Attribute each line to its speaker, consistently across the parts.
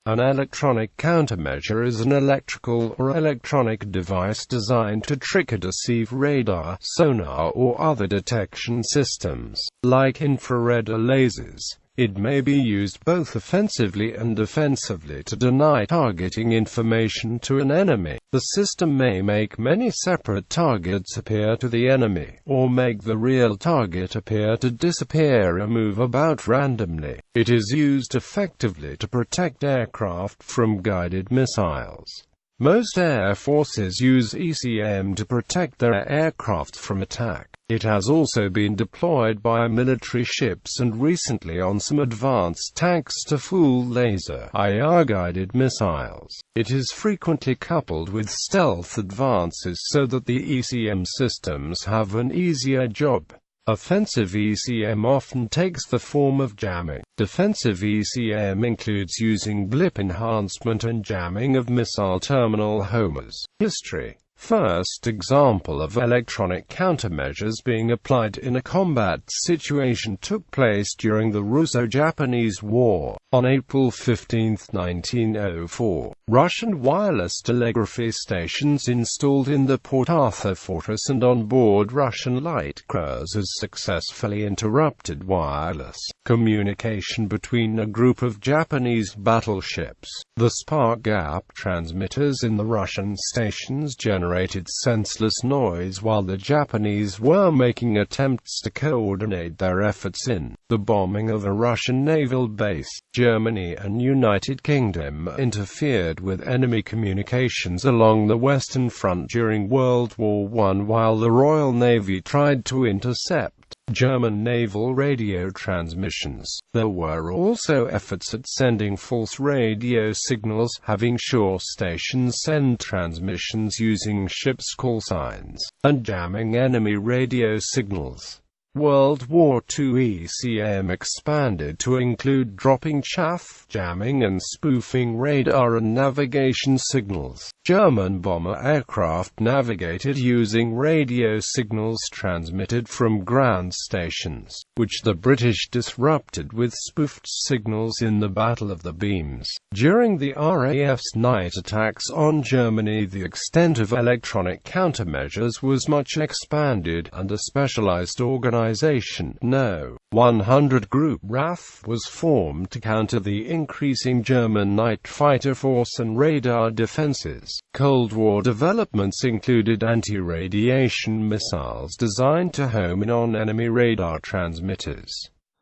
Speaker 1: An electronic countermeasure is an electrical or electronic device designed to trick or deceive radar, sonar or other detection systems, like infrared or lasers. It may be used both offensively and defensively to deny targeting information to an enemy. The system may make many separate targets appear to the enemy, or make the real target appear to disappear or move about randomly. It is used effectively to protect aircraft from guided missiles. Most air forces use ECM to protect their aircraft from attack. It has also been deployed by military ships and recently on some advanced tanks to fool laser-IR guided missiles. It is frequently coupled with stealth advances so that the ECM systems have an easier job. Offensive ECM often takes the form of jamming. Defensive ECM includes using blip enhancement and jamming of missile terminal homers. History. First example of electronic countermeasures being applied in a combat situation took place during the Russo-Japanese War. On April 15, 1904, Russian wireless telegraphy stations installed in the Port Arthur fortress and on board Russian light cruisers successfully interrupted wireless communication between a group of Japanese battleships. The spark gap transmitters in the Russian stations generated senseless noise while the Japanese were making attempts to coordinate their efforts in the bombing of a Russian naval base. Germany and United Kingdom interfered with enemy communications along the Western Front during World War I while the Royal Navy tried to intercept German naval radio transmissions. There were also efforts at sending false radio signals, having shore stations send transmissions using ships' call signs, and jamming enemy radio signals. World War II ECM expanded to include dropping chaff, jamming and spoofing radar and navigation signals. German bomber aircraft navigated using radio signals transmitted from ground stations, which the British disrupted with spoofed signals in the Battle of the Beams. During the RAF's night attacks on Germany, the extent of electronic countermeasures was much expanded, and a specialized organization, No. 100 Group RAF, was formed to counter the increasing German night fighter force and radar defenses. Cold War developments included anti-radiation missiles designed to home in on enemy radar transmitters.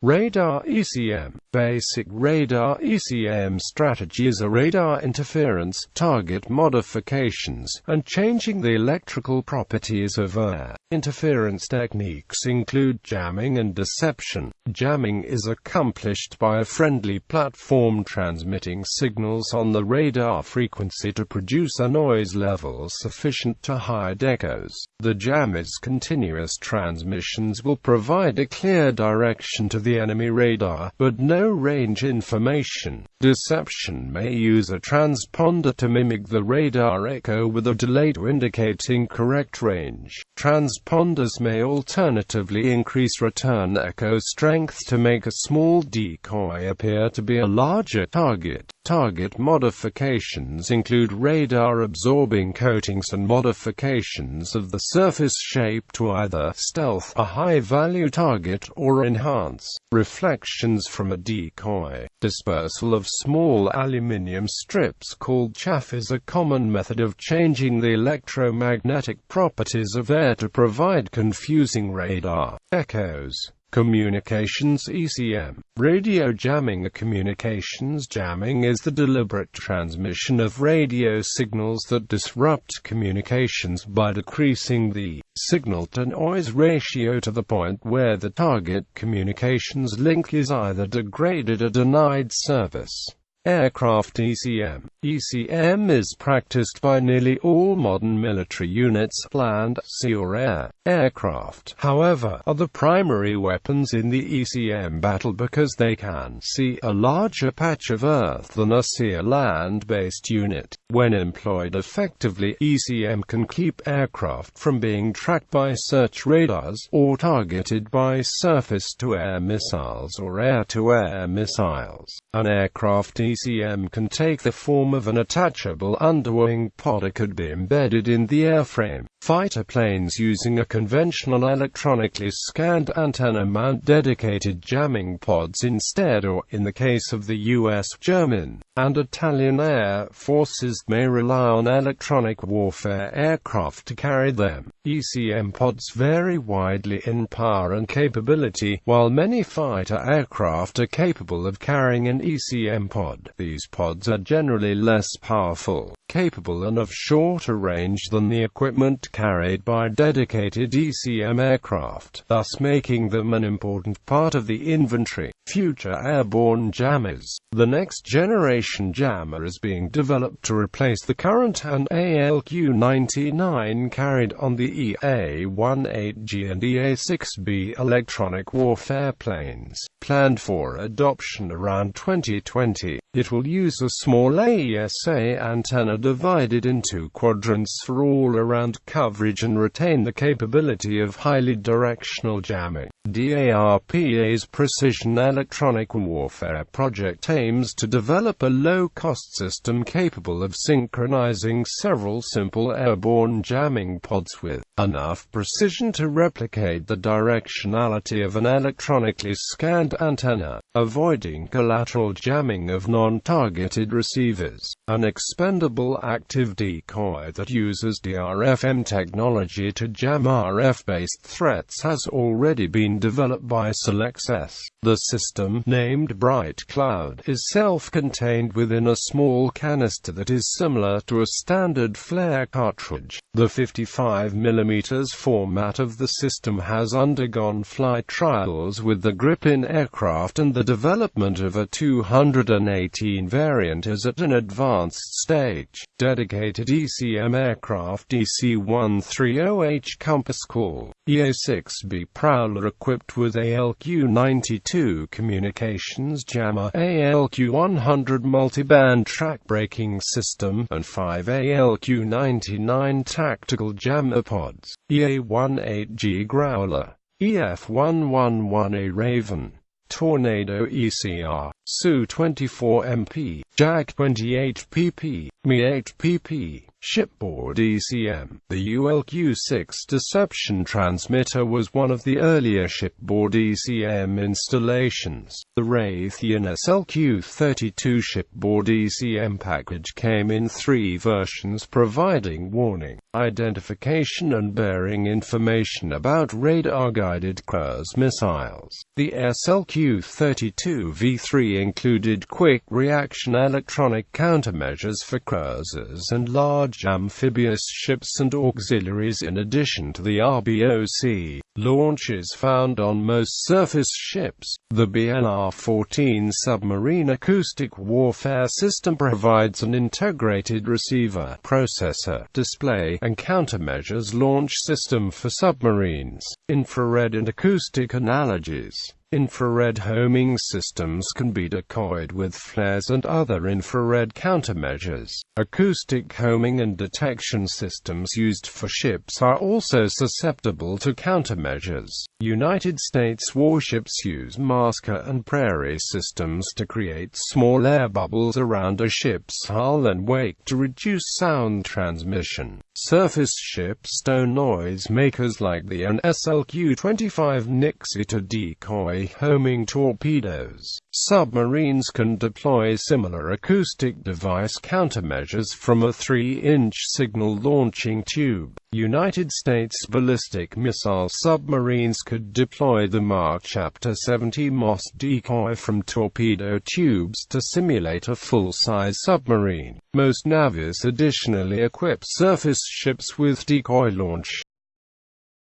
Speaker 1: Radar ECM. Basic radar ECM strategy is a radar interference, target modifications, and changing the electrical properties of air. Interference techniques include jamming and deception. Jamming is accomplished by a friendly platform transmitting signals on the radar frequency to produce a noise level sufficient to hide echoes. The jammer's continuous transmissions will provide a clear direction to the enemy radar, but no range information. Deception may use a transponder to mimic the radar echo with a delay to indicate incorrect range. Transponders may alternatively increase return echo strength to make a small decoy appear to be a larger target. Target modifications include radar-absorbing coatings and modifications of the surface shape to either stealth a high-value target or enhance reflections from a decoy. Dispersal of small aluminium strips called chaff is a common method of changing the electromagnetic properties of air to provide confusing radar echoes. Communications ECM. Radio jamming. Communications jamming is the deliberate transmission of radio signals that disrupt communications by decreasing the signal-to-noise ratio to the point where the target communications link is either degraded or denied service. Aircraft ECM. ECM is practiced by nearly all modern military units, land, sea or air. Aircraft, however, are the primary weapons in the ECM battle because they can see a larger patch of Earth than a sea or land-based unit. When employed effectively, ECM can keep aircraft from being tracked by search radars, or targeted by surface-to-air missiles or air-to-air missiles. An aircraft ECM can take the form of an attachable underwing pod or could be embedded in the airframe. Fighter planes using a conventional electronically scanned antenna mount dedicated jamming pods instead, or, in the case of the US, German, and Italian air forces, may rely on electronic warfare aircraft to carry them. ECM pods vary widely in power and capability. While many fighter aircraft are capable of carrying an ECM pod, these pods are generally less powerful, capable and of shorter range than the equipment carried by dedicated ECM aircraft, thus making them an important part of the inventory. Future airborne jammers. The next generation jammer is being developed to replace the current and ALQ-99 carried on the EA-18G and EA-6B electronic warfare planes. Planned for adoption around 2020, it will use a small AESA antenna divided into quadrants for all-around coverage and retain the capability of highly directional jamming. DARPA's Precision Electronic Warfare project aims to develop a low-cost system capable of synchronizing several simple airborne jamming pods with enough precision to replicate the directionality of an electronically scanned antenna, avoiding collateral jamming of non-targeted receivers. An expendable active decoy that uses DRFM technology to jam RF-based threats has already been developed by Selexs. The system, named Bright Cloud, is self-contained within a small canister that is similar to a standard flare cartridge. The 55mm format of the system has undergone flight trials with the Gripen aircraft, and the development of a 218 variant is at an advanced stage. Dedicated ECM aircraft DC-130H Compass Call, EA-6B Prowler equipped with ALQ-92 communications jammer, ALQ-100 multiband track braking system, and 5 ALQ-99 tactical jammer pods. EA-18G Growler, EF-111A Raven, Tornado ECR, Su-24MP, Jag-28PP, Mi-8PP, shipboard ECM. The ULQ-6 Deception transmitter was one of the earlier shipboard ECM installations. The Raytheon SLQ-32 shipboard ECM package came in 3 versions providing warning, identification and bearing information about radar-guided cruise missiles. The SLQ-32 V3 included quick reaction electronic countermeasures for cruisers and large amphibious ships and auxiliaries, in addition to the RBOC launches found on most surface ships. The BLR-14 submarine acoustic warfare system provides an integrated receiver, processor, display, and countermeasures launch system for submarines. Infrared and acoustic analogies. Infrared homing systems can be decoyed with flares and other infrared countermeasures. Acoustic homing and detection systems used for ships are also susceptible to countermeasures. United States warships use masker and prairie systems to create small air bubbles around a ship's hull and wake to reduce sound transmission. Surface ships stow noise makers like the SLQ-25 Nixie to decoy homing torpedoes. Submarines can deploy similar acoustic device countermeasures from a 3-inch signal launching tube. United States ballistic missile submarines could deploy the Mark Chapter 70 MOS decoy from torpedo tubes to simulate a full-size submarine. Most navies additionally equip surface ships with decoy launch